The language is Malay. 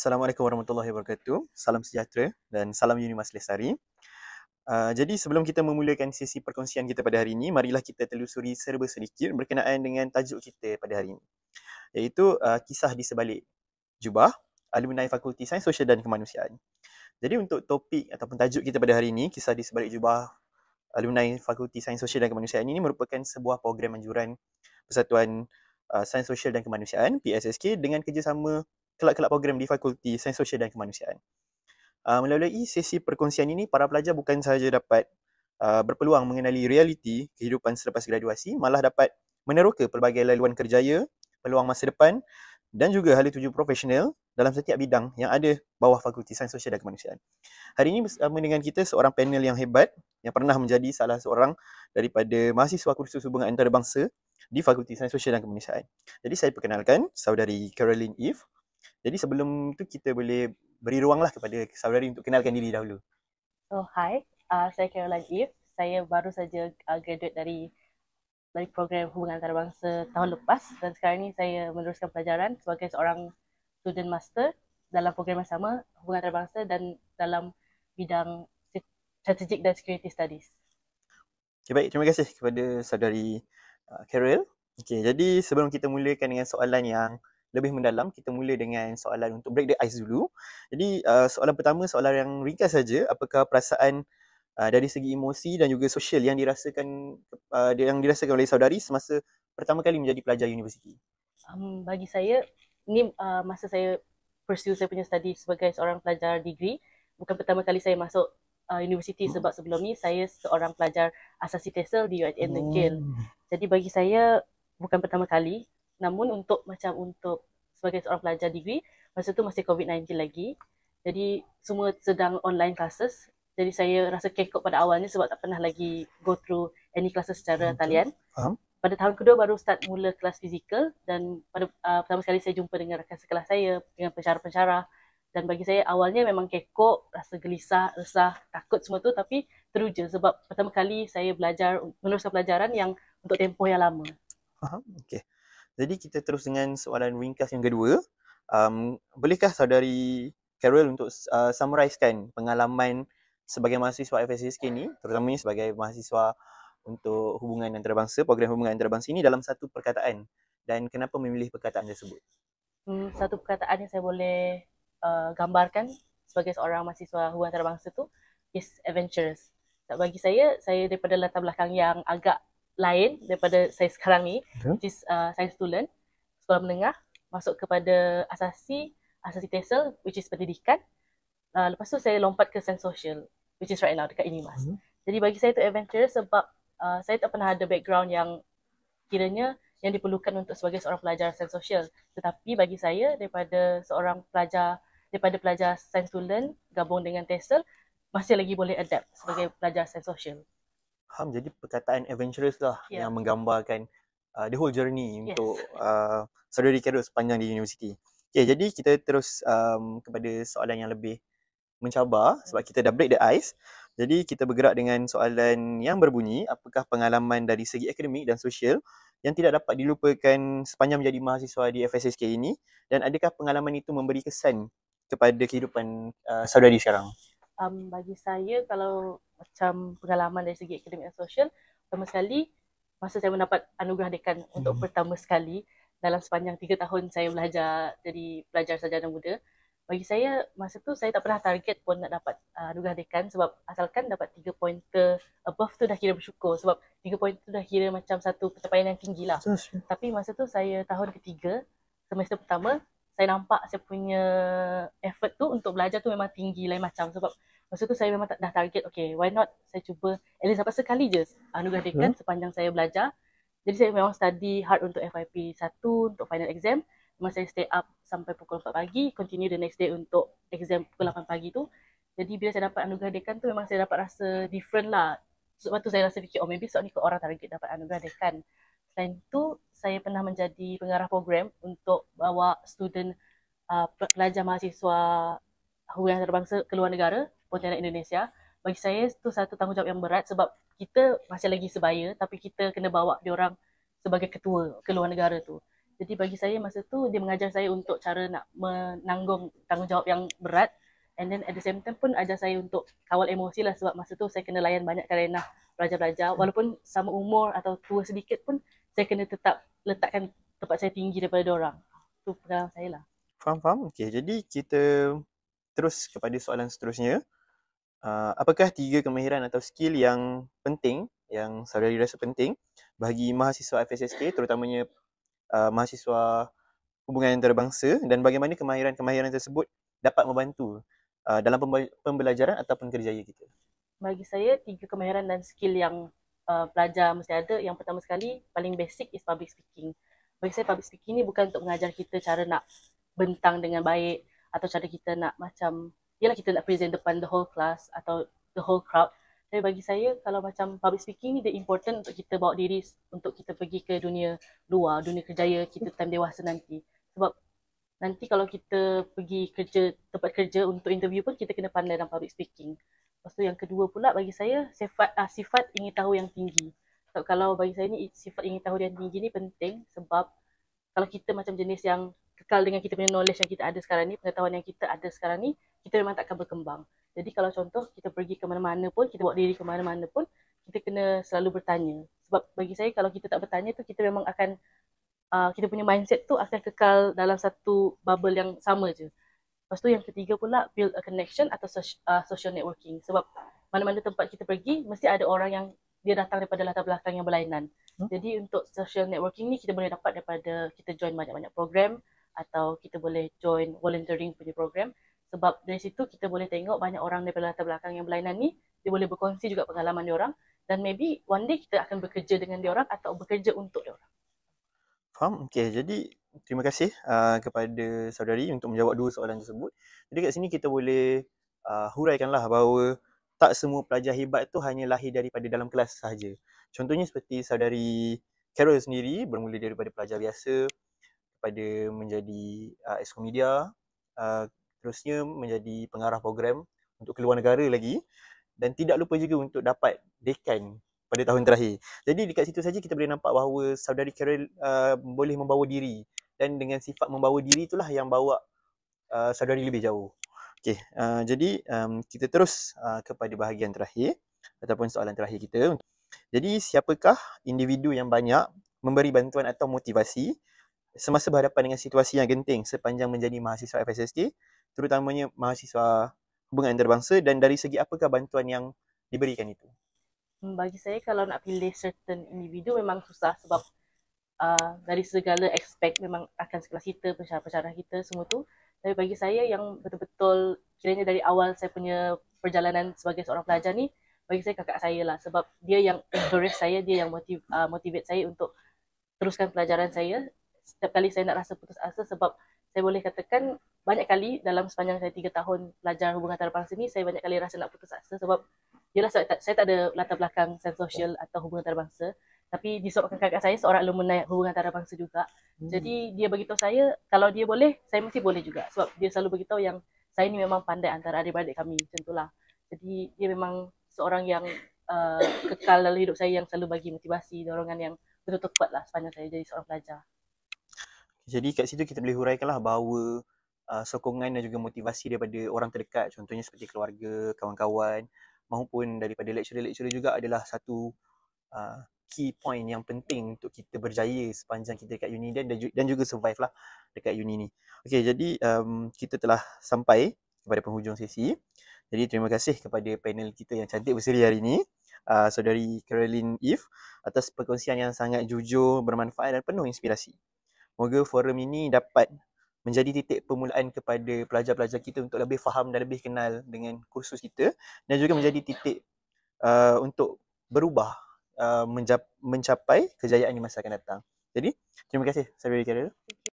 Assalamualaikum warahmatullahi wabarakatuh. Salam sejahtera dan salam Unimas Lestari. Jadi sebelum kita memulakan sesi perkongsian kita pada hari ini, marilah kita telusuri serba sedikit berkenaan dengan tajuk kita pada hari ini, iaitu kisah di sebalik jubah alumni Fakulti Sains Sosial dan Kemanusiaan. Jadi untuk topik ataupun tajuk kita pada hari ini, kisah di sebalik jubah alumni Fakulti Sains Sosial dan Kemanusiaan ini merupakan sebuah program anjuran Persatuan Sains Sosial dan Kemanusiaan PSSK dengan kerjasama kelab-kelab program di Fakulti Sains Sosial dan Kemanusiaan. Melalui sesi perkongsian ini, para pelajar bukan sahaja dapat berpeluang mengenali realiti kehidupan selepas graduasi, malah dapat meneroka pelbagai laluan kerjaya, peluang masa depan dan juga hala tuju profesional dalam setiap bidang yang ada bawah Fakulti Sains Sosial dan Kemanusiaan. Hari ini bersama dengan kita seorang panel yang hebat yang pernah menjadi salah seorang daripada mahasiswa kursus hubungan antarabangsa di Fakulti Sains Sosial dan Kemanusiaan. Jadi saya perkenalkan saudari Caroline Eve. Jadi sebelum tu kita boleh beri ruanglah kepada saudari untuk kenalkan diri dahulu. Hi, saya Caroline Eve. Saya baru saja graduate dari program hubungan antarabangsa tahun lepas dan sekarang ini saya meneruskan pelajaran sebagai seorang student master dalam program yang sama, hubungan antarabangsa dan dalam bidang strategic dan security studies. Okay, baik, terima kasih kepada saudari Carol. Okay, jadi sebelum kita mulakan dengan soalan yang lebih mendalam, kita mula dengan soalan untuk break the ice dulu. Jadi soalan pertama, soalan yang ringkas saja. Apakah perasaan dari segi emosi dan juga sosial yang dirasakan oleh saudari semasa pertama kali menjadi pelajar universiti? Bagi saya, ini masa saya pursue saya punya study sebagai seorang pelajar degree, bukan pertama kali saya masuk universiti sebab sebelum ni saya seorang pelajar asasi TESOL di UiTM Negeri. Jadi bagi saya bukan pertama kali, namun untuk sebagai seorang pelajar degree, masa tu masih COVID-19 lagi. Jadi semua sedang online classes. Jadi saya rasa kekok pada awalnya sebab tak pernah lagi go through any classes secara talian. Faham? Pada tahun kedua baru start mula kelas fizikal dan pada pertama sekali saya jumpa dengan rakan sekelas saya, dengan pensyarah-pensyarah. Dan bagi saya awalnya memang kekok, rasa gelisah, resah, takut semua tu, tapi teruja sebab pertama kali saya belajar, meneruskan pelajaran yang untuk tempoh yang lama. Faham? Okay. Jadi kita terus dengan soalan ringkas yang kedua. Bolehkah saudari Carol untuk summarizekan pengalaman sebagai mahasiswa FSSK ni, terutamanya sebagai mahasiswa untuk hubungan antarabangsa, program hubungan antarabangsa ini dalam satu perkataan, dan kenapa memilih perkataan tersebut? Satu perkataan yang saya boleh gambarkan sebagai seorang mahasiswa hubungan antarabangsa tu is adventurous. Bagi saya daripada latar belakang yang agak lain daripada saya sekarang ni, which is science student, sekolah menengah, masuk kepada asasi TESOL, which is pendidikan. Lepas tu saya lompat ke science social, which is right now dekat Unimas. Jadi bagi saya tu adventurous sebab saya tak pernah ada background yang kiranya yang diperlukan untuk sebagai seorang pelajar sains sosial. Tetapi bagi saya daripada pelajar sains student gabung dengan TESOL, masih lagi boleh adapt sebagai pelajar sains sosial. Jadi perkataan adventurous lah yang menggambarkan the whole journey untuk saudari Carol sepanjang di universiti. Okay, jadi kita terus kepada soalan yang lebih mencabar sebab kita dah break the ice. Jadi kita bergerak dengan soalan yang berbunyi, apakah pengalaman dari segi akademik dan sosial yang tidak dapat dilupakan sepanjang menjadi mahasiswa di FSSK ini, dan adakah pengalaman itu memberi kesan kepada kehidupan saudari sekarang? Bagi saya kalau macam pengalaman dari segi akademik dan sosial, pertama sekali masa saya mendapat anugerah dekan untuk pertama sekali dalam sepanjang 3 tahun saya belajar jadi pelajar sarjana muda, bagi saya masa tu saya tak pernah target pun nak dapat anugerah dekan sebab asalkan dapat 3 pointer above tu dah kira bersyukur sebab 3 pointer tu dah kira macam satu pencapaian yang tinggi lah. Tapi masa tu saya tahun ketiga, semester pertama, saya nampak saya punya effort tu untuk belajar tu memang tinggi lain macam sebab masa tu saya memang dah target, okay, why not saya cuba at least dapat sekali je anugerah dekan sepanjang saya belajar. Jadi saya memang study hard untuk FYP 1, untuk final exam. Memang saya stay up sampai pukul 4 pagi, continue the next day untuk exam pukul 8 pagi tu. Jadi bila saya dapat anugerah dekan tu memang saya dapat rasa different lah. Sebab tu saya rasa fikir, maybe sebab ni orang target dapat anugerah dekan. Selain tu, saya pernah menjadi pengarah program untuk bawa student pelajar mahasiswa hubungan antarabangsa ke luar negara, Pontianak Indonesia. Bagi saya tu satu tanggungjawab yang berat sebab kita masih lagi sebaya tapi kita kena bawa diorang sebagai ketua ke luar negara tu. Jadi bagi saya masa tu dia mengajar saya untuk cara nak menanggung tanggungjawab yang berat, and then at the same time pun ajar saya untuk kawal emosi lah, sebab masa tu saya kena layan banyak kerenah pelajar-pelajar, walaupun sama umur atau tua sedikit pun saya kena tetap letakkan tempat saya tinggi daripada orang. Itu pengalaman saya lah. Faham? Okey, jadi kita terus kepada soalan seterusnya. Apakah 3 kemahiran atau skill yang penting, yang saudari rasa penting bagi mahasiswa FSSK, terutamanya mahasiswa hubungan antarabangsa, dan bagaimana kemahiran-kemahiran tersebut dapat membantu dalam pembelajaran ataupun kerjaya kita? Bagi saya 3 kemahiran dan skill yang pelajar mesti ada. Yang pertama sekali, paling basic is public speaking. Bagi saya public speaking ni bukan untuk mengajar kita cara nak bentang dengan baik atau cara kita nak macam, yelah kita nak present depan the whole class atau the whole crowd. Tapi bagi saya kalau macam public speaking ni dia important untuk kita bawa diri untuk kita pergi ke dunia luar, dunia kerjaya kita time dewasa nanti. Sebab nanti kalau kita pergi kerja, tempat kerja untuk interview pun kita kena pandai dalam public speaking. Lepas tu yang kedua pula bagi saya sifat ingin tahu yang tinggi. So, kalau bagi saya ni sifat ingin tahu yang tinggi ni penting sebab kalau kita macam jenis yang kekal dengan kita punya knowledge yang kita ada sekarang ni, pengetahuan yang kita ada sekarang ni, kita memang takkan berkembang. Jadi kalau contoh kita pergi ke mana-mana pun, kita bawa diri ke mana-mana pun, kita kena selalu bertanya. Sebab bagi saya kalau kita tak bertanya tu kita memang akan kita punya mindset tu akan kekal dalam satu bubble yang sama je. Lepas tu yang ketiga pula, build a connection atau social networking. Sebab mana-mana tempat kita pergi, mesti ada orang yang dia datang daripada latar belakang yang berlainan. Jadi untuk social networking ni kita boleh dapat daripada kita join banyak-banyak program atau kita boleh join volunteering punya program. Sebab dari situ kita boleh tengok banyak orang daripada latar belakang yang berlainan ni, dia boleh berkongsi juga pengalaman dia orang dan maybe one day kita akan bekerja dengan dia orang atau bekerja untuk dia orang. Faham? Okey, jadi terima kasih kepada saudari untuk menjawab 2 soalan tersebut. Jadi kat sini kita boleh huraikanlah bahawa tak semua pelajar hebat tu hanya lahir daripada dalam kelas sahaja. Contohnya seperti saudari Carol sendiri bermula daripada pelajar biasa kepada menjadi excomedia, terusnya menjadi pengarah program untuk keluar negara lagi, dan tidak lupa juga untuk dapat dekan pada tahun terakhir. Jadi dekat situ saja kita boleh nampak bahawa saudari Carol boleh membawa diri, dan dengan sifat membawa diri itulah yang bawa saudari lebih jauh. Okey, jadi kita terus kepada bahagian terakhir ataupun soalan terakhir kita. Jadi siapakah individu yang banyak memberi bantuan atau motivasi semasa berhadapan dengan situasi yang genting sepanjang menjadi mahasiswa FSSK, terutamanya mahasiswa hubungan antarabangsa, dan dari segi apakah bantuan yang diberikan itu? Bagi saya kalau nak pilih certain individu memang susah sebab dari segala aspek memang akan sekelas kita, pensyarah-pensyarah kita semua tu. Tapi bagi saya yang betul-betul kiranya dari awal saya punya perjalanan sebagai seorang pelajar ni, bagi saya kakak saya lah. Sebab dia yang encourage saya, dia yang motivate saya untuk teruskan pelajaran saya. Setiap kali saya nak rasa putus asa sebab saya boleh katakan banyak kali dalam sepanjang saya 3 tahun belajar hubungan antarabangsa ni, saya banyak kali rasa nak putus asa sebab yelah saya tak ada latar belakang sains sosial atau hubungan antarabangsa, tapi disebabkan kakak saya seorang alumni hubungan antarabangsa juga. Jadi dia beritahu saya kalau dia boleh, saya mesti boleh juga. Sebab dia selalu beritahu yang saya ni memang pandai antara adik-beradik kami, macam itulah. Jadi dia memang seorang yang kekal dalam hidup saya, yang selalu bagi motivasi, dorongan yang betul-betul kuat lah sepanjang saya jadi seorang pelajar. Jadi kat situ kita boleh huraikanlah bahawa sokongan dan juga motivasi daripada orang terdekat, contohnya seperti keluarga, kawan-kawan, maupun daripada lecturer-lecturer juga adalah satu key point yang penting untuk kita berjaya sepanjang kita dekat uni dan juga survive lah dekat uni ni. Okey, jadi kita telah sampai kepada penghujung sesi. Jadi terima kasih kepada panel kita yang cantik berseri hari ini, saudari Caroline Eve, atas perkongsian yang sangat jujur, bermanfaat dan penuh inspirasi. Moga forum ini dapat menjadi titik permulaan kepada pelajar-pelajar kita untuk lebih faham dan lebih kenal dengan kursus kita, dan juga menjadi titik untuk berubah mencapai kejayaan di masa akan datang. Jadi, terima kasih saudari Carol.